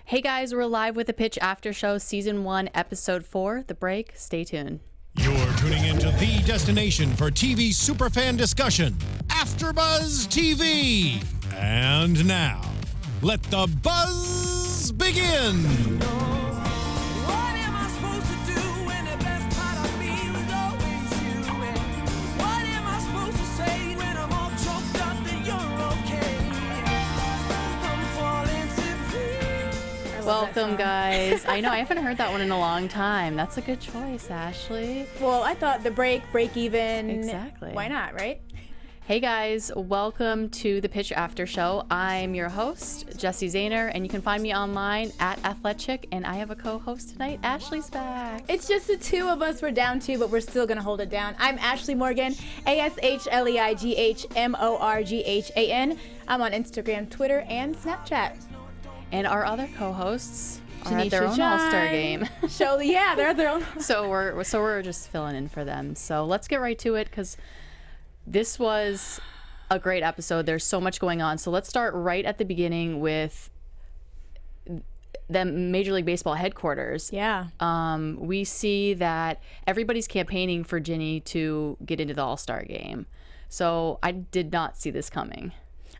Hey guys, we're live with the Pitch After Show, Season 1, Episode 4, The Break. Stay tuned. You're tuning into the destination for TV superfan discussion, AFTERBUZZ TV. And now, let the buzz begin. Welcome, guys. I know, I haven't heard that one in a long time. That's a good choice, Ashley. Well, I thought the break even. Exactly. Why not, right? Hey, guys. Welcome to the Pitch After Show. I'm your host, Jessie Zahner, and you can find me online at Athletic, and I have a co-host tonight. Ashley's back. It's just the two of us. We're down two, but we're still going to hold it down. I'm Ashleigh Morgan, ASHLEIGHMORGHAN. I'm on Instagram, Twitter, and Snapchat. And our other co-hosts are at Tanisha their own John. All-Star game. Yeah, they're at their own. So we're just filling in for them. So let's get right to it because this was a great episode. There's so much going on. So let's start right at the beginning with the Major League Baseball headquarters. Yeah. We see that everybody's campaigning for Ginny to get into the All-Star game. So I did not see this coming.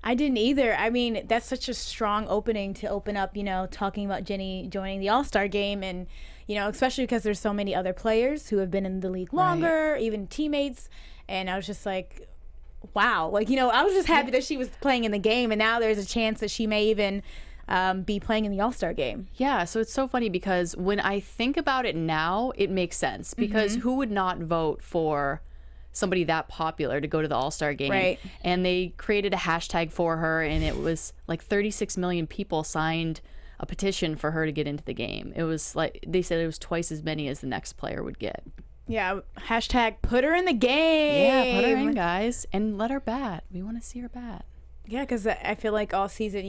I didn't either. I mean, that's such a strong opening to open up, talking about Ginny joining the All-Star game. And, especially because there's so many other players who have been in the league longer, right. Even teammates. And I was just like, wow. I was just happy that she was playing in the game. And now there's a chance that she may even be playing in the All-Star game. Yeah, so it's so funny because when I think about it now, it makes sense. Because who would not vote for somebody that popular to go to the All-Star game? Right. And they created a hashtag for her, and it was like 36 million people signed a petition for her to get into the game. It was like, they said it was twice as many as the next player would get. Yeah, hashtag put her in the game. Yeah, put her in, guys, and let her bat. We want to see her bat. Yeah, because I feel like all season,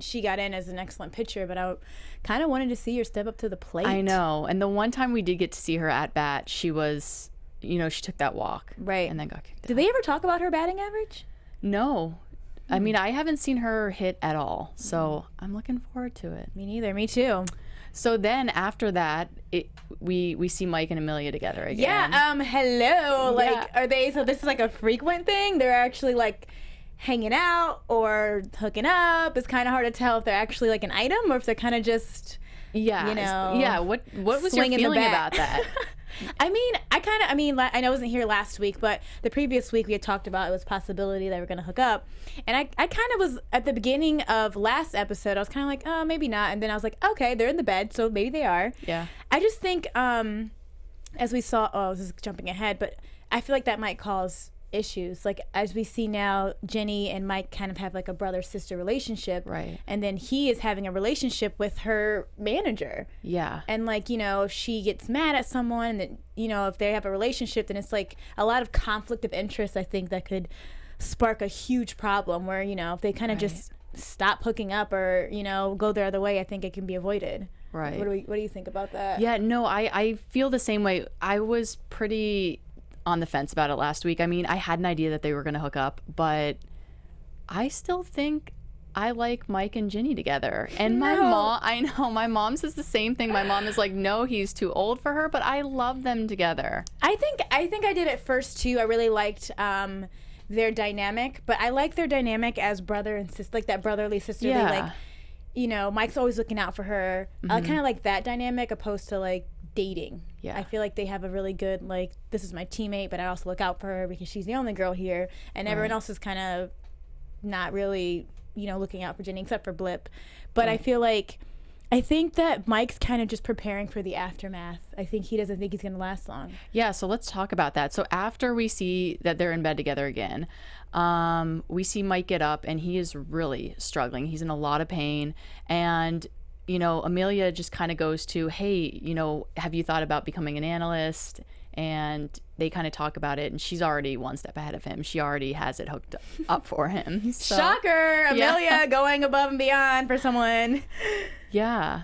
she got in as an excellent pitcher, but I kind of wanted to see her step up to the plate. I know, and the one time we did get to see her at bat, she was... she took that walk. Right. And then got kicked out. Did they ever talk about her batting average? No. I mean, I haven't seen her hit at all. So I'm looking forward to it. Me neither. Me too. So then after that, we see Mike and Amelia together again. Yeah. Hello. Yeah. Are they, so this is like a frequent thing? They're actually like hanging out or hooking up. It's kind of hard to tell if they're actually like an item or if they're kind of just, Yeah. What was your feeling about that? I know I wasn't here last week, but the previous week we had talked about it was a possibility they were going to hook up. And I kind of was, at the beginning of last episode, I was kind of like, oh, maybe not. And then I was like, okay, they're in the bed, so maybe they are. Yeah. I just think, as we saw, this is jumping ahead, but I feel like that might cause issues. Like, as we see now, Ginny and Mike kind of have like a brother-sister relationship. Right. And then he is having a relationship with her manager. Yeah. And like, if she gets mad at someone, that, if they have a relationship, then it's like a lot of conflict of interest, I think, that could spark a huge problem where, if they kind of just stop hooking up or, go their other way, I think it can be avoided. Right. What do you think about that? Yeah, no, I feel the same way. I was pretty on the fence about it last week. I mean, I had an idea that they were going to hook up, but I still think I like Mike and Ginny together. And my mom says the same thing. My mom is like, no, he's too old for her, but I love them together. I think I did at first too. I really liked their dynamic, but I like their dynamic as brother and sister, like that brotherly sisterly, like, Mike's always looking out for her. I kind of like that dynamic opposed to like dating. Yeah. I feel like they have a really good, like, this is my teammate, but I also look out for her because she's the only girl here, and everyone else is kind of not really, looking out for Ginny except for Blip. But I think that Mike's kind of just preparing for the aftermath. I think he doesn't think he's going to last long. Yeah, so let's talk about that. So after we see that they're in bed together again, we see Mike get up, and he is really struggling. He's in a lot of pain, and Amelia just kind of goes to, hey, have you thought about becoming an analyst? And they kind of talk about it, and she's already one step ahead of him. She already has it hooked up for him. So, shocker! Amelia going above and beyond for someone. Yeah.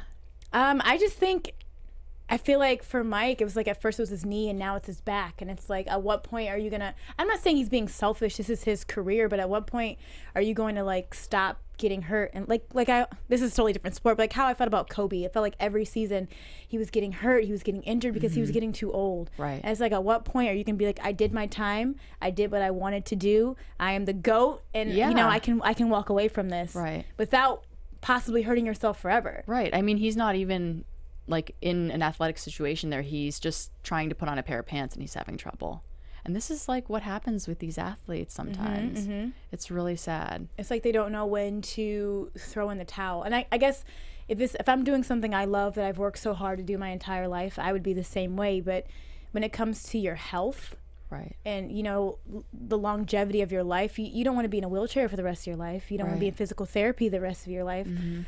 I feel like for Mike, it was like at first it was his knee and now it's his back. And it's like, at what point are you going to, I'm not saying he's being selfish, this is his career, but at what point are you going to like stop getting hurt, and this is a totally different sport, but like how I felt about Kobe. I felt like every season he was getting hurt, he was getting injured because he was getting too old. Right. And it's like, at what point are you gonna be like, I did my time, I did what I wanted to do, I am the GOAT, and Yeah. you know, I can walk away from this Right. without possibly hurting yourself forever. Right. I mean, he's not even like in an athletic situation there. He's just trying to put on a pair of pants and he's having trouble. And this is like what happens with these athletes sometimes. It's really sad. It's like they don't know when to throw in the towel. And I guess if I'm doing something I love that I've worked so hard to do my entire life, I would be the same way. But when it comes to your health, Right. and you know, the longevity of your life, you don't want to be in a wheelchair for the rest of your life. You don't want to be in physical therapy the rest of your life.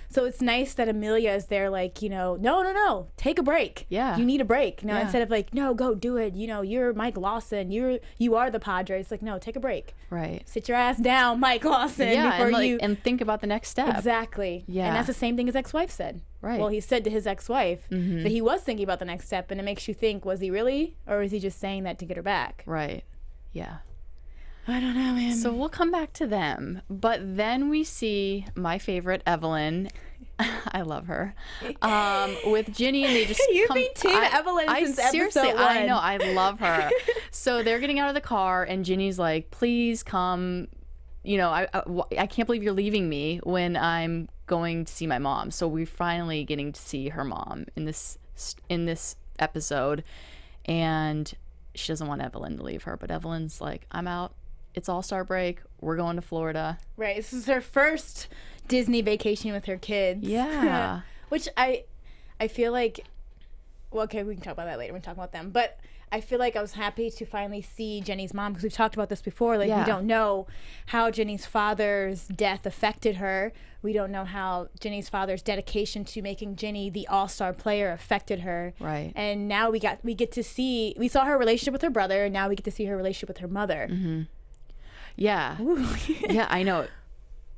So it's nice that Amelia is there, like, you know, no, take a break. Yeah. You need a break. You know, Yeah. instead of like, no, go do it. You know, you're Mike Lawson. You are the Padres. Like, no, take a break. Right. Sit your ass down, Mike Lawson. Yeah, before and think about the next step. Exactly. Yeah. And that's the same thing his ex-wife said. Right. Well, he said to his ex-wife that he was thinking about the next step, and it makes you think, was he really, or was he just saying that to get her back? Right. Yeah. I don't know, man. So we'll come back to them. But then we see my favorite, Evelyn. I love her. With Ginny, and they just You've come. been Team Evelyn since seriously, episode 1. I know. I love her. So they're getting out of the car, and Ginny's like, please come. You know, I can't believe you're leaving me when I'm going to see my mom. So we're finally getting to see her mom in this episode. And she doesn't want Evelyn to leave her, but Evelyn's like, I'm out. It's All-Star break. We're going to Florida. Right. This is her first Disney vacation with her kids. Yeah. Which I feel like, well, okay, we can talk about that later when we talk about them. But I feel like I was happy to finally see Jenny's mom, because we've talked about this before. Like, Yeah. we don't know how Jenny's father's death affected her. We don't know how Jenny's father's dedication to making Ginny the all-star player affected her. Right. And now we get to see, we saw her relationship with her brother, and now we get to see her relationship with her mother. Yeah. Yeah, I know.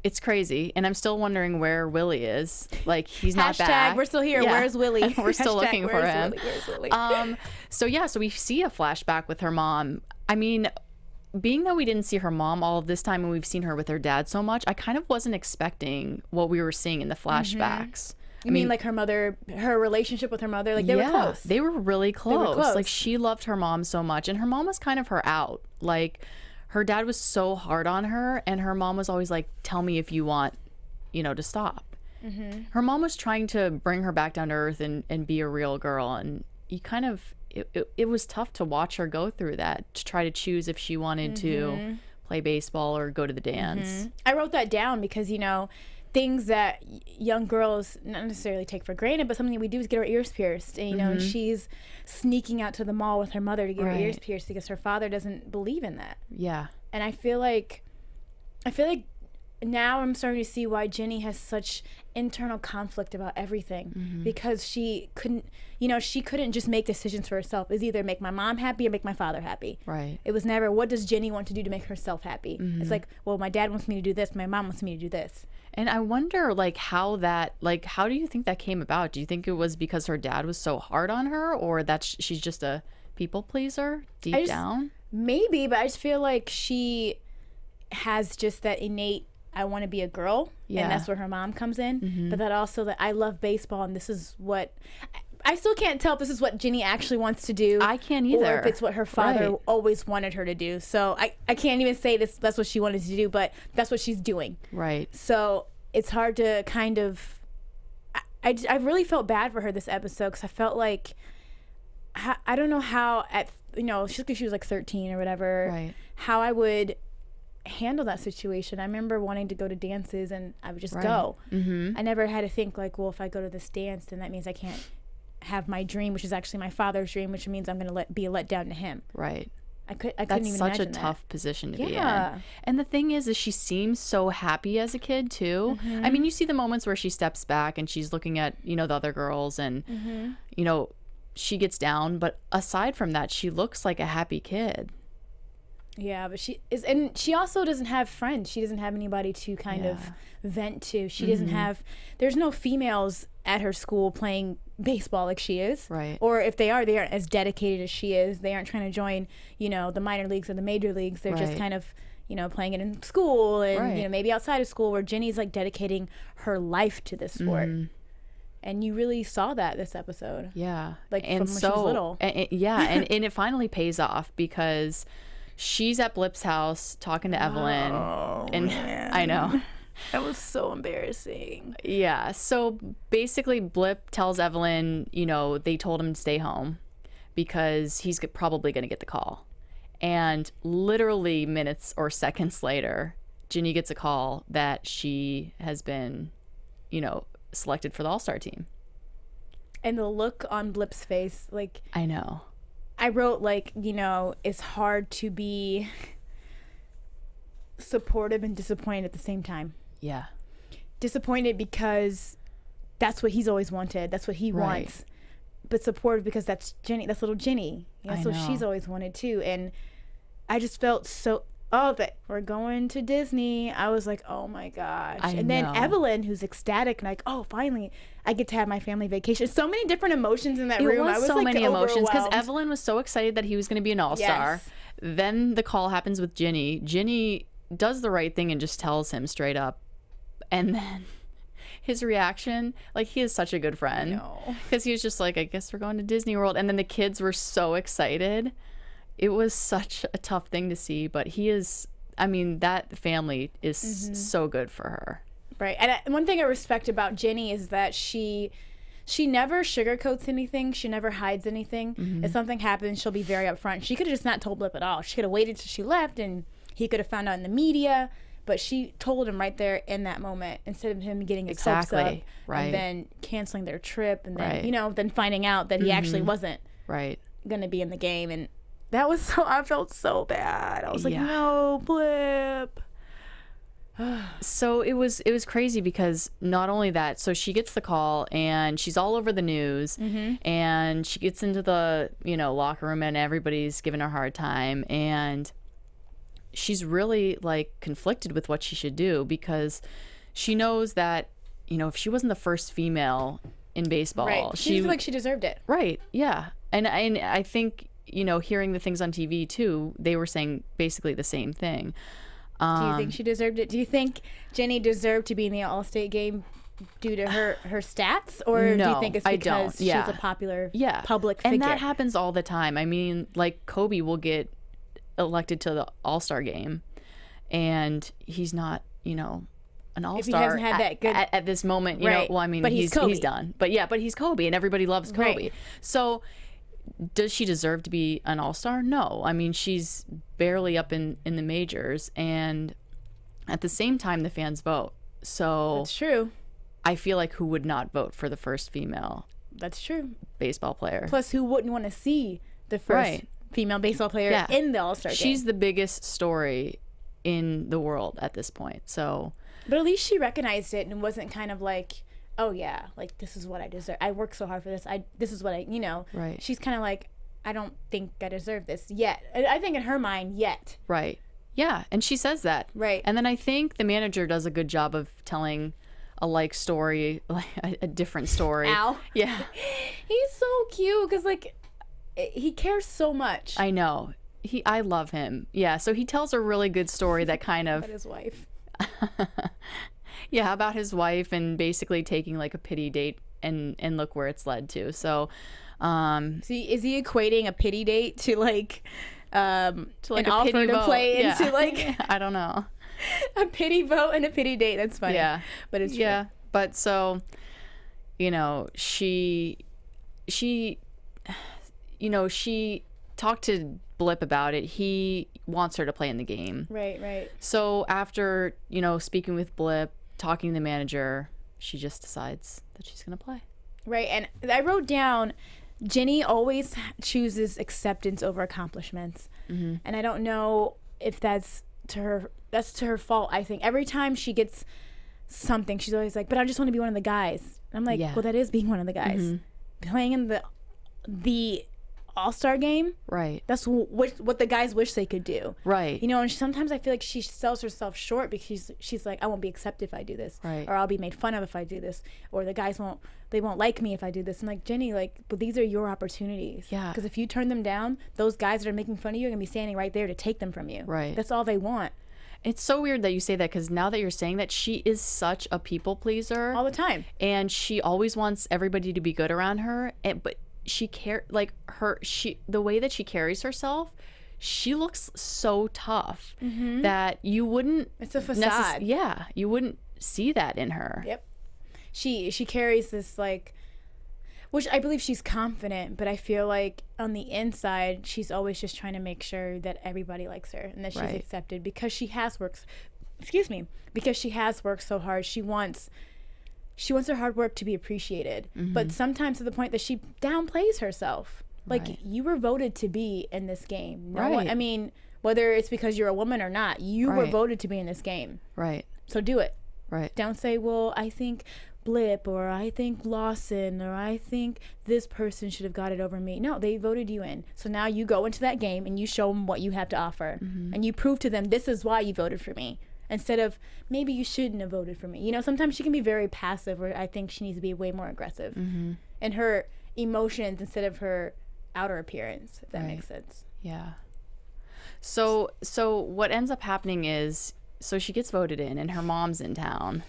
It's crazy. And I'm still wondering where Willie is. Like, he's not Hashtag, back. we're still here. Yeah. Where's Willie? We're still Hashtag, looking for where's him. Willie? Where's Willie? So we see a flashback with her mom. I mean, being that we didn't see her mom all of this time and we've seen her with her dad so much, I kind of wasn't expecting what we were seeing in the flashbacks. You mean like her mother, her relationship with her mother? Like, they were close. They were really close. close. Like, she loved her mom so much, and her mom was kind of her out. Like, her dad was so hard on her, and her mom was always like, tell me if you want, you know, to stop. Her mom was trying to bring her back down to earth and be a real girl, and you kind of, it was tough to watch her go through that, to try to choose if she wanted to play baseball or go to the dance. I wrote that down because, you know, things that young girls not necessarily take for granted, but something we do is get our ears pierced. And, you know, and she's sneaking out to the mall with her mother to get her ears pierced because her father doesn't believe in that. Yeah. And I feel like now I'm starting to see why Ginny has such internal conflict about everything, because she couldn't just make decisions for herself. It's either make my mom happy or make my father happy. Right. It was never, what does Ginny want to do to make herself happy? It's like, well, my dad wants me to do this, my mom wants me to do this. And I wonder, how do you think that came about? Do you think it was because her dad was so hard on her, or that she's just a people pleaser deep down? Maybe, but I just feel like she has just that innate, I want to be a girl, and that's where her mom comes in. But that also, that I love baseball, and this is what... I still can't tell if this is what Ginny actually wants to do. I can't either. Or if it's what her father always wanted her to do. So I can't even say that's what she wanted to do, but that's what she's doing. Right. So it's hard to kind of... I really felt bad for her this episode, because I felt like... I don't know how, she was like 13 or whatever, Right. how I would handle that situation. I remember wanting to go to dances, and I would just go. I never had to think like, well, if I go to this dance, then that means I can't have my dream, which is actually my father's dream, which means I'm going to be let down to him. Right. I couldn't That's even such a imagine tough position to be Yeah. in. And the thing is she seems so happy as a kid too. I mean, you see the moments where she steps back and she's looking at, the other girls, and she gets down, but aside from that, she looks like a happy kid. Yeah, but she is, and she also doesn't have friends. She doesn't have anybody to kind of vent to. She doesn't have, there's no females at her school playing baseball like she is. Right. Or if they aren't as dedicated as she is. They aren't trying to join, the minor leagues or the major leagues. They're just kind of, you know, playing it in school and, Right. you know, maybe outside of school, where Ginny's like dedicating her life to this sport. And you really saw that this episode. Yeah. Like, and from when she was little. And it finally pays off because she's at Blip's house talking to Evelyn. And man. I know. That was so embarrassing. Yeah. So basically, Blip tells Evelyn, you know, they told him to stay home because he's probably going to get the call. And literally minutes or seconds later, Ginny gets a call that she has been, you know, selected for the All-Star team. And the look on Blip's face, like, I know. I wrote, like, you know, it's hard to be supportive and disappointed at the same time. Yeah. Disappointed because that's what he's always wanted. That's what he Right. wants. But supportive because that's Ginny. That's little Ginny. That's what know. she's always wanted too. And I just felt so. Oh, that we're going to Disney. I was like, oh my gosh. And then know. Evelyn, who's ecstatic, like, oh, finally, I get to have my family vacation. So many different emotions in that room. It was I was so like, many emotions because overwhelmed. Evelyn was so excited that he was going to be an all-star. Yes. Then the call happens with Ginny. Ginny does the right thing and just tells him straight up. And then his reaction, like, he is such a good friend. Because he was just like, I guess we're going to Disney World. And then the kids were so excited. It was such a tough thing to see, but he is, I mean, that family is so good for her. Right. And one thing I respect about Ginny is that she never sugarcoats anything. She never hides anything. If something happens, she'll be very upfront. She could have just not told Blip at all. She could have waited till she left and he could have found out in the media. But she told him right there in that moment, instead of him getting his hopes up Right. and then canceling their trip and then, Right. you know, then finding out that he actually wasn't Right. going to be in the game. And that was so, I felt so bad. I was like, Yeah. no, Blip. So it was crazy because not only that, so she gets the call and she's all over the news and she gets into the, you know, locker room and everybody's giving her a hard time, and she's really like conflicted with what she should do because she knows that, you know, if she wasn't the first female in baseball, Right. She feels like she deserved it. Right. Yeah. And I think, you know, hearing the things on TV too, they were saying basically the same thing. Do you think she deserved it? Do you think Ginny deserved to be in the All-State game due to her stats? Or do No, you think it's I because don't. Yeah. she's a popular Yeah. public figure? And that happens all the time. I mean, like, Kobe will get elected to the All-Star game and he's not, you know, an all-star hasn't had that good- at this moment, you Right. know. Well, I mean, But he's Kobe. he's done. But yeah, but he's Kobe and everybody loves Kobe. Right. So does she deserve to be an all-star? No. I mean, she's barely up in the majors, and at the same time the fans vote. So That's true. I feel like who would not vote for the first female That's true. baseball player? Plus, who wouldn't want to see the first Right. female baseball player Yeah. in the All-Star game? She's the biggest story in the world at this point. So But at least she recognized it and wasn't kind of like, oh yeah, like, this is what I deserve. I worked so hard for this. This is what I, you know. Right. She's kind of like, I don't think I deserve this yet. I think in her mind, yet. right. Yeah, and she says that. Right. And then I think the manager does a good job of telling a like story, like a different story. Al. Yeah. He's so cute because, like, he cares so much I know. I love him. Yeah, so he tells a really good story that kind of about his wife. yeah, about his wife and basically taking like a pity date and look where it's led to. So See, is he equating a pity date to like to like an a offer pity to vote. play Yeah. into like I don't know. a pity vote and a pity date? That's funny. Yeah. But it's true. Yeah. But so, you know, she you know, she talked to Blip about it. He wants her to play in the game. Right, right. So after, you know, speaking with Blip, talking to the manager, she just decides that she's going to play. Right. And I wrote down, Ginny always chooses acceptance over accomplishments. Mm-hmm. And I don't know if that's to her fault. I think every time she gets something, she's always like, but I just want to be one of the guys. And I'm like, Yeah. well, that is being one of the guys. Mm-hmm. Playing in the All-Star game, Right. that's what the guys wish they could do. Right. You know, and sometimes I feel like she sells herself short because she's like, I won't be accepted if I do this, Right. or I'll be made fun of if I do this, or the guys won't like me if I do this. And like, Ginny, like, but these are your opportunities. Yeah. Because if you turn them down, those guys that are making fun of you are gonna be standing right there to take them from you. Right. That's all they want. It's so weird that you say that, because now that you're saying that, she is such a people pleaser all the time, and she always wants everybody to be good around her. But the way that she carries herself, she looks so tough that you wouldn't. It's a facade. You wouldn't see that in her. Yep. She carries this, like, which I believe she's confident, but I feel like on the inside she's always just trying to make sure that everybody likes her and that she's accepted, because she has worked so hard. She wants her hard work to be appreciated, but sometimes to the point that she downplays herself. Like, you were voted to be in this game. No one, I mean, whether it's because you're a woman or not, you were voted to be in this game. Right. So do it. Right. Don't say, well, I think Blip, or I think Lawson, or I think this person should have got it over me. No, they voted you in. So now you go into that game and you show them what you have to offer. And you prove to them, this is why you voted for me. Instead of, maybe you shouldn't have voted for me. You know, sometimes she can be very passive, where I think she needs to be way more aggressive in her emotions instead of her outer appearance, if that makes sense. Yeah. So what ends up happening is, so she gets voted in and her mom's in town,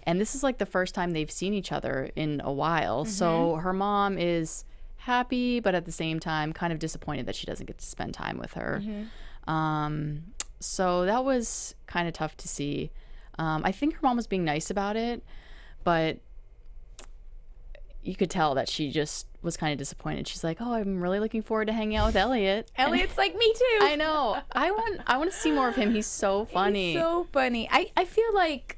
and this is like the first time they've seen each other in a while. So her mom is happy, but at the same time kind of disappointed that she doesn't get to spend time with her. So that was kind of tough to see. I think her mom was being nice about it, but you could tell that she just was kind of disappointed. She's like, oh, I'm really looking forward to hanging out with Elliot. Elliot's like, me too. I know. I want to see more of him. He's so funny. He's so funny. I feel like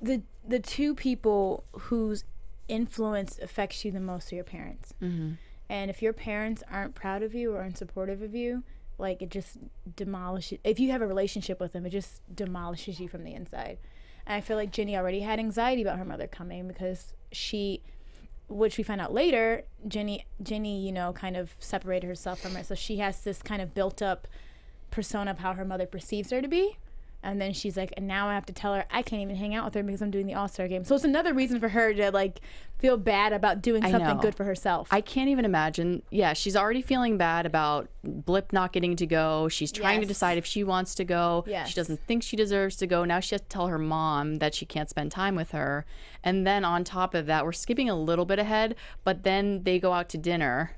the two people whose influence affects you the most are your parents. And if your parents aren't proud of you or aren't supportive of you, like, it just demolishes. If you have a relationship with them, it just demolishes you from the inside. And I feel like Ginny already had anxiety about her mother coming, because which we find out later, Ginny, you know, kind of separated herself from her. So she has this kind of built up persona of how her mother perceives her to be. And then she's like, and now I have to tell her I can't even hang out with her because I'm doing the All-Star game. So it's another reason for her to, like, feel bad about doing something good for herself. I can't even imagine. Yeah, she's already feeling bad about Blip not getting to go. She's trying to decide if she wants to go. She doesn't think she deserves to go. Now she has to tell her mom that she can't spend time with her. And then on top of that, we're skipping a little bit ahead, but then they go out to dinner.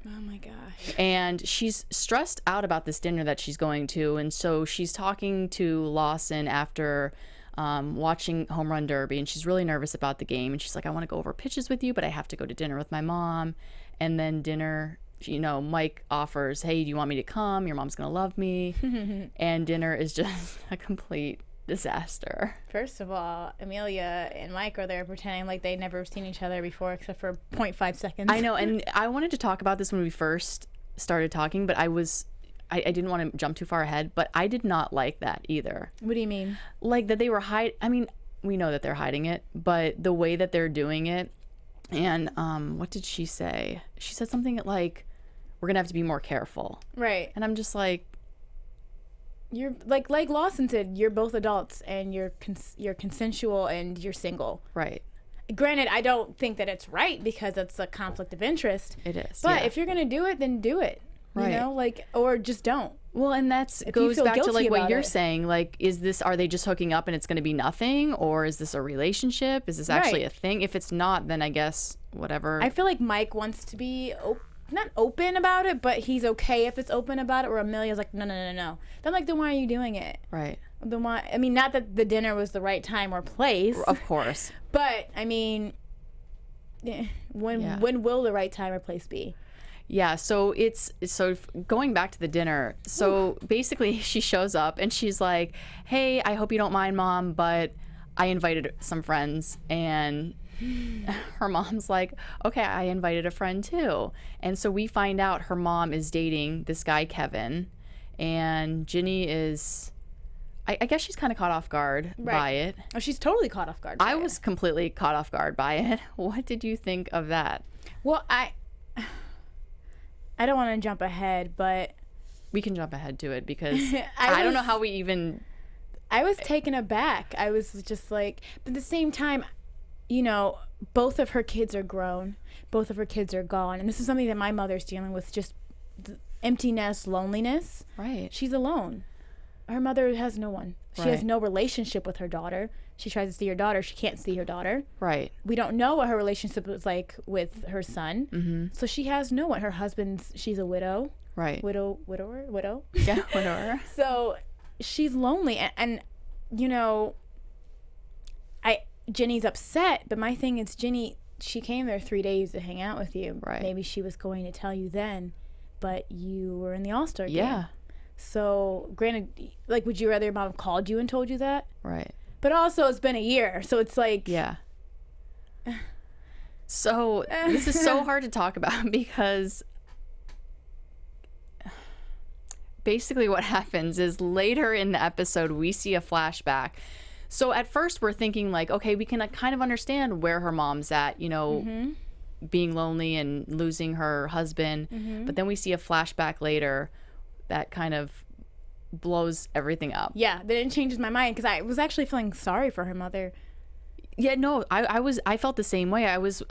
Oh my gosh. And she's stressed out about this dinner that she's going to. And so she's talking to Lawson after watching Home Run Derby, and she's really nervous about the game. And she's like, I want to go over pitches with you, but I have to go to dinner with my mom. And then dinner, you know, Mike offers, hey, do you want me to come? Your mom's going to love me. And dinner is just a complete disaster. First of all, Amelia and Mike are there pretending like they'd never seen each other before, except for 0.5 seconds. I know, and I wanted to talk about this when we first started talking, but I didn't want to jump too far ahead, but I did not like that either. What do you mean? Like that they were I mean, we know that they're hiding it, but the way that they're doing it, and what did she say? She said something like, we're gonna have to be more careful. Right. And I'm just like, you're like Lawson said, you're both adults and you're consensual and you're single. Right. Granted, I don't think that it's right, because it's a conflict of interest. It is. But if you're going to do it, then do it. Right. You know, like, or just don't. Well, and that goes back to like what you're saying. Like, are they just hooking up and it's going to be nothing? Or is this a relationship? Is this actually a thing? If it's not, then I guess whatever. I feel like Mike wants to be not open about it, but he's okay if it's open about it, where Amelia's like, no. Then I'm like, then why are you doing it? Right. Then why? I mean, not that the dinner was the right time or place. Of course. But, I mean, when will the right time or place be? Yeah, so going back to the dinner. So basically she shows up and she's like, hey, I hope you don't mind, Mom, but I invited some friends. And her mom's like, okay, I invited a friend too. And so we find out her mom is dating this guy, Kevin, and Ginny is, I guess she's kind of caught off guard by it. Oh, she's totally caught off guard by it. I was completely caught off guard by it. What did you think of that? Well, I don't want to jump ahead, but we can jump ahead to it, because I don't know how we even. I was taken aback. I was just like, but at the same time, you know, both of her kids are grown. Both of her kids are gone. And this is something that my mother's dealing with, just emptiness, loneliness. Right. She's alone. Her mother has no one. She has Right. no relationship with her daughter. She tries to see her daughter. She can't see her daughter. Right. We don't know what her relationship was like with her son. Mm-hmm. So she has no one. Her husband's, she's a widow. Right. Widow. Yeah, whatever. So she's lonely. And you know, Ginny's upset, but my thing is, Ginny, she came there 3 days to hang out with you. Right. Maybe she was going to tell you then, but you were in the All-Star game. Yeah. So, granted, like, would you rather your mom called you and told you that? Right. But also, it's been a year, so it's like... Yeah. So, this is so hard to talk about because basically what happens is later in the episode, we see a flashback. So, at first, we're thinking, like, okay, we can kind of understand where her mom's at, you know, being lonely and losing her husband. But then we see a flashback later that kind of blows everything up. Yeah, then it changes my mind because I was actually feeling sorry for her mother. Yeah, no, I felt the same way. I was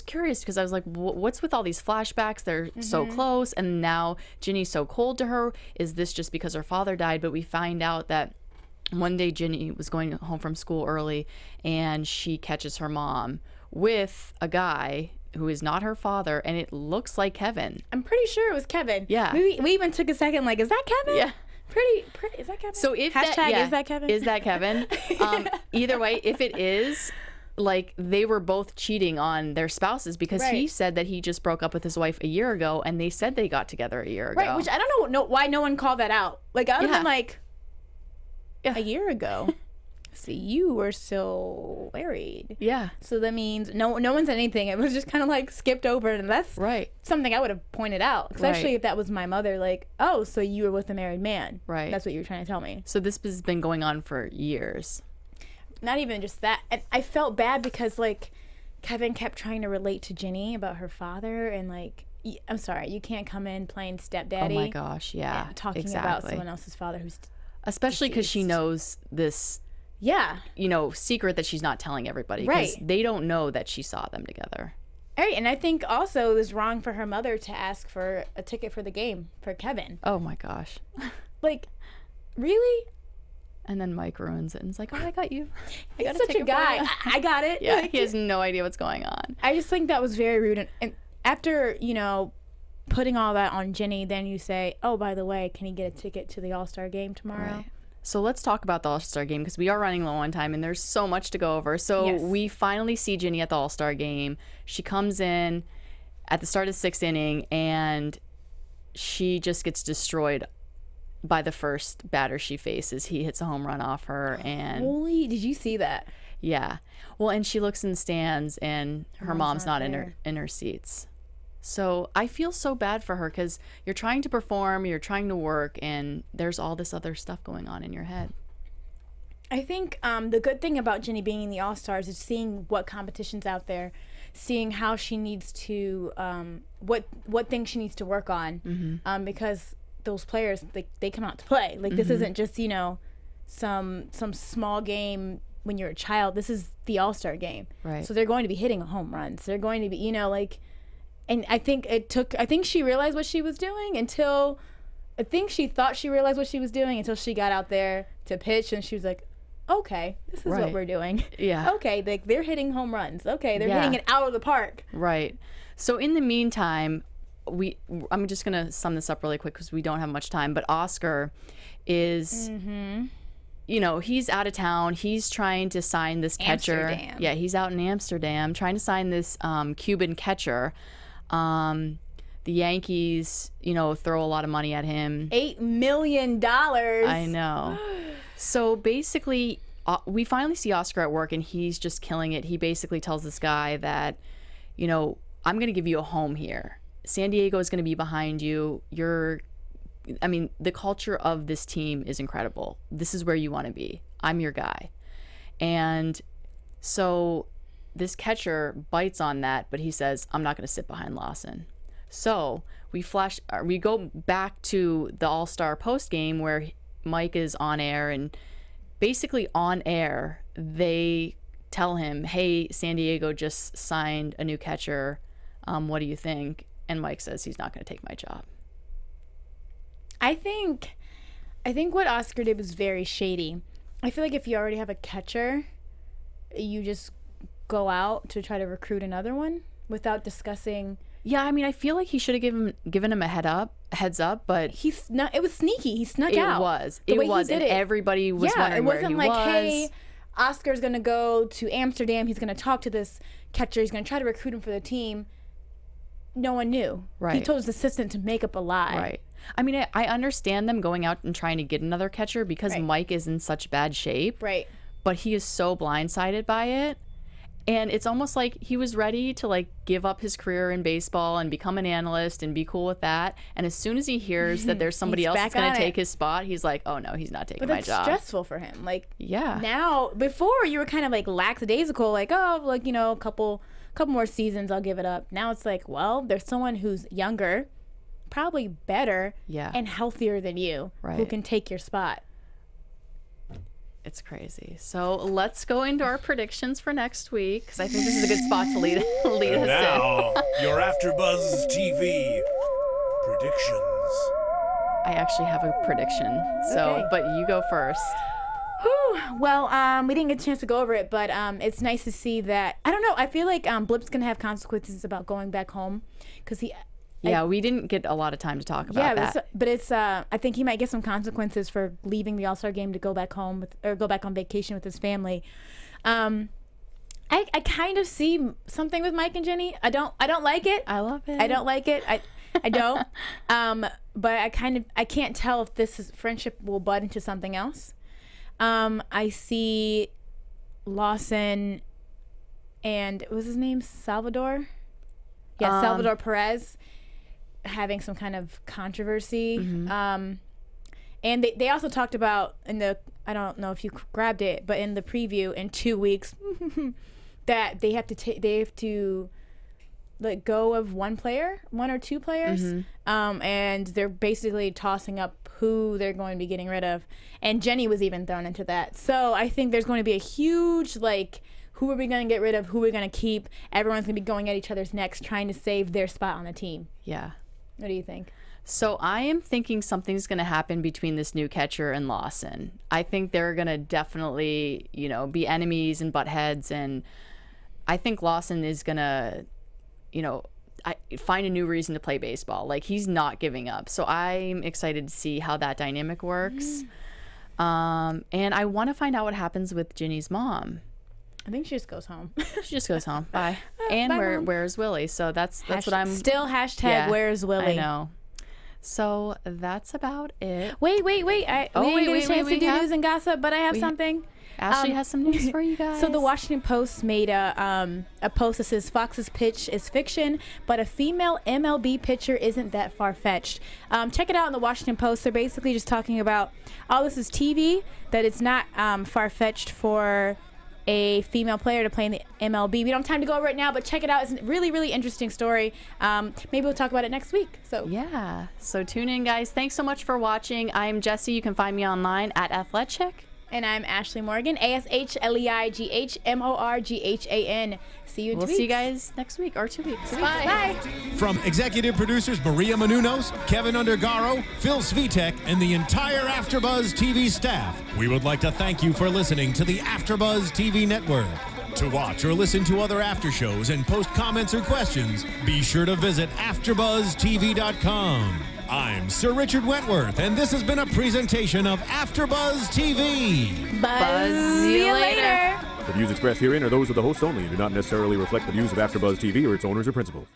curious because I was like, what's with all these flashbacks? They're so close, and now Ginny's so cold to her. Is this just because her father died? But we find out that one day Ginny was going home from school early, and she catches her mom with a guy who is not her father, and it looks like Kevin. I'm pretty sure it was Kevin. Yeah. We even took a second, like, is that Kevin? Yeah. Pretty, is that Kevin? So if Hashtag, is that Kevin? Is that Kevin? Either way, if it is, like, they were both cheating on their spouses because he Right. said that he just broke up with his wife a year ago, and they said they got together a year ago. Right, which I don't know why no one called that out. Like, I would have Yeah. been like, Yeah. a year ago. See, you were still married. Yeah. So that means no one said anything. It was just kind of like skipped over, and that's Right. something I would have pointed out, especially Right. if that was my mother. Like, oh, so you were with a married man. Right. That's what you were trying to tell me. So this has been going on for years. Not even just that. And I felt bad because, like, Kevin kept trying to relate to Ginny about her father, and, like, I'm sorry, you can't come in playing stepdaddy. Oh my gosh, yeah. and talking exactly. about someone else's father who's Especially because she deceased. knows this, yeah. secret that she's not telling everybody. Because Right. they don't know that she saw them together. Right, and I think also it was wrong for her mother to ask for a ticket for the game for Kevin. Oh my gosh. Like, really? And then Mike ruins it and is like, oh, I got you. I got He's such a ticket for guy. you." I got it. Yeah, Like, he has no idea what's going on. I just think that was very rude. And after, putting all that on Ginny, then you say, oh, by the way, can he get a ticket to the All-Star game tomorrow? Right. So let's talk about the All-Star game because we are running low on time and there's so much to go over. So Yes. we finally see Ginny at the All-Star game. She comes in at the start of the 6th inning and she just gets destroyed by the first batter she faces. He hits a home run off her and Did you see that? yeah. Well, and she looks in the stands and her mom's not in there. her seats. So I feel so bad for her because you're trying to perform, you're trying to work, and there's all this other stuff going on in your head. I think the good thing about Ginny being in the All-Stars is seeing what competition's out there, seeing how she needs to, what things she needs to work on, because those players, they come out to play. Like, this isn't just, some small game when you're a child. This is the All-Star game. Right. So they're going to be hitting home runs. They're going to be, and I think she realized what she was doing I think she thought she realized what she was doing until she got out there to pitch, and she was like, okay, this is what Right. we're doing. Yeah. Okay, like, they're hitting home runs. Okay, they're Yeah. hitting it out of the park. Right. So in the meantime, I'm just going to sum this up really quick because we don't have much time, but Oscar is, he's out of town. He's trying to sign this catcher. Amsterdam. Yeah, he's out in Amsterdam trying to sign this Cuban catcher. The Yankees, throw a lot of money at him. $8 million. I know. So basically, we finally see Oscar at work, and he's just killing it. He basically tells this guy that, I'm going to give you a home here. San Diego is going to be behind you. The culture of this team is incredible. This is where you want to be. I'm your guy. And so this catcher bites on that, but he says, I'm not going to sit behind Lawson. So we go back to the All-Star post game where Mike is on air, and basically on air, they tell him, hey, San Diego just signed a new catcher. What do you think? And Mike says he's not going to take my job. I think what Oscar did was very shady. I feel like if you already have a catcher, you just go out to try to recruit another one without discussing. Yeah, I mean, I feel like he should have given him a heads up, but it was sneaky. He snuck out. It was, and everybody was wondering where he was. It wasn't like, hey, Oscar's gonna go to Amsterdam. He's gonna talk to this catcher. He's gonna try to recruit him for the team. No one knew. Right. He told his assistant to make up a lie. Right. I mean, I understand them going out and trying to get another catcher because Mike is in such bad shape. Right. But he is so blindsided by it. And it's almost like he was ready to like give up his career in baseball and become an analyst and be cool with that. And as soon as he hears that there's somebody else that's going to take his spot, he's like, oh no, he's not taking my job. But that's stressful for him. Like, yeah. Now, before you were kind of like lackadaisical, like, oh, like, you know, a couple more seasons, I'll give it up. Now it's like, well, there's someone who's younger, probably better, and healthier than you, who can take your spot. It's crazy. So let's go into our predictions for next week, because I think this is a good spot to lead us now, your AfterBuzz TV predictions. I actually have a prediction, but you go first. Whew. Well, we didn't get a chance to go over it, but it's nice to see that. I don't know. I feel like Blip's gonna have consequences about going back home, because he. Yeah, we didn't get a lot of time to talk about that. But it's I think he might get some consequences for leaving the All-Star game to go back home or go back on vacation with his family. I kind of see something with Mike and Ginny. I don't like it. I love it. I don't like it. I don't. But I can't tell if this friendship will bud into something else. I see Lawson and what was his name? Salvador? Yeah, Salvador Perez having some kind of controversy. And they also talked about I don't know if you grabbed it, but in the preview in 2 weeks that they have to let go of one or two players, and they're basically tossing up who they're going to be getting rid of, and Jenny was even thrown into that. So I think there's going to be a huge who are we going to get rid of, who are we going to keep. Everyone's going to be going at each other's necks trying to save their spot on the team. Yeah. What do you think? So I am thinking something's going to happen between this new catcher and Lawson. I think they're going to definitely, be enemies and butt heads, and I think Lawson is going to, find a new reason to play baseball. Like, he's not giving up. So I'm excited to see how that dynamic works. And I want to find out what happens with Ginny's mom. I think she just goes home. She just goes home. Bye. And bye, where's Willie? So that's what I'm still hashtag where's Willie. I know. So that's about it. Wait. We didn't get a chance to do news and gossip, but I have something. Ashley has some news for you guys. So the Washington Post made a post that says Fox's pitch is fiction, but a female MLB pitcher isn't that far-fetched. Check it out in the Washington Post. They're basically just talking about all this is TV, that it's not far-fetched for a female player to play in the MLB. We don't have time to go over it now, but check it out. It's a really, really interesting story. Maybe we'll talk about it next week. So tune in, guys. Thanks so much for watching. I'm Jessie. You can find me online at Athletic. And I'm Ashleigh Morgan, ASHLEIGHMORGHAN. See you in 2 weeks. We'll see you guys next week or 2 weeks. Bye. From executive producers Maria Menounos, Kevin Undergaro, Phil Svitek, and the entire AfterBuzz TV staff, we would like to thank you for listening to the AfterBuzz TV network. To watch or listen to other after shows and post comments or questions, be sure to visit AfterBuzzTV.com. I'm Sir Richard Wentworth, and this has been a presentation of AfterBuzz TV. Buzz you later. The views expressed herein are those of the hosts only and do not necessarily reflect the views of AfterBuzz TV or its owners or principals.